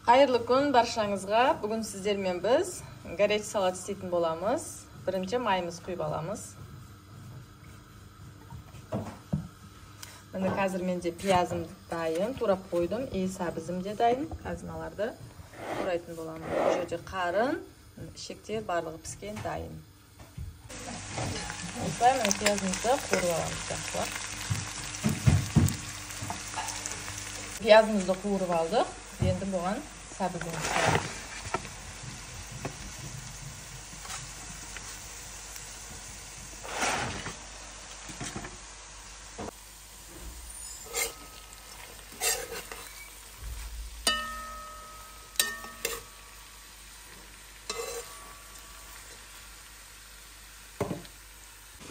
Hayırlı gün barşаңызға. Бүгін сіздермен біз горячий салат істейтін боламыз. Бірінші майымыз құйып аламыз. Міне қазір менде пиязым дайын, турап қойдым. И сәбізім де дайын. Қазыналарды турайтын боламын. Бұл жерде қарын, ішектер барлығы піскен дайын. Осылай міне пиязымызды қуырып аламыз жақсылап. Piyazımızı қуырып алдық. Енді бұған сәбізіміз саламыз.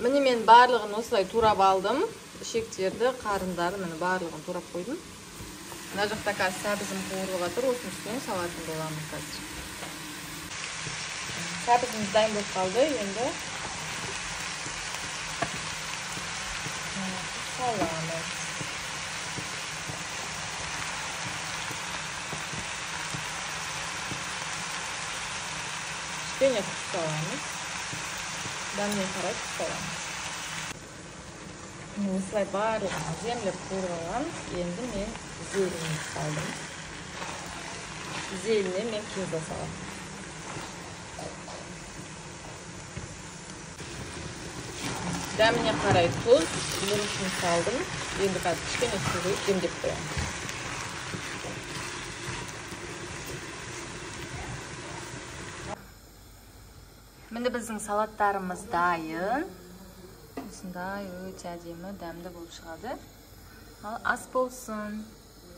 Міне мен барлығын осылай турап алдым. Ішектерді, қарындары міне барлығын турап қойдым. Мына жақта қазір сәбізім қуырылып жатыр, осының үстіне салатын боламыз қазір. Сәбізіміз дайын болып қалды, енді саламыз. Кішкене тұз саламыз. Дәміне қарай тұз саламыз. Осылай барлығын землеп қуырып аламыз. Енді мен зеленін салдым. Зеленіне мен кеза салам. Дәміне қарай тұз, бұрышын салдым. Енді қазір кішкене суды демдеп қоямын. Міне біздің салаттарымыз дайын. Осындай өте әдемі, дәмді болып шығады. Ал ас болсын.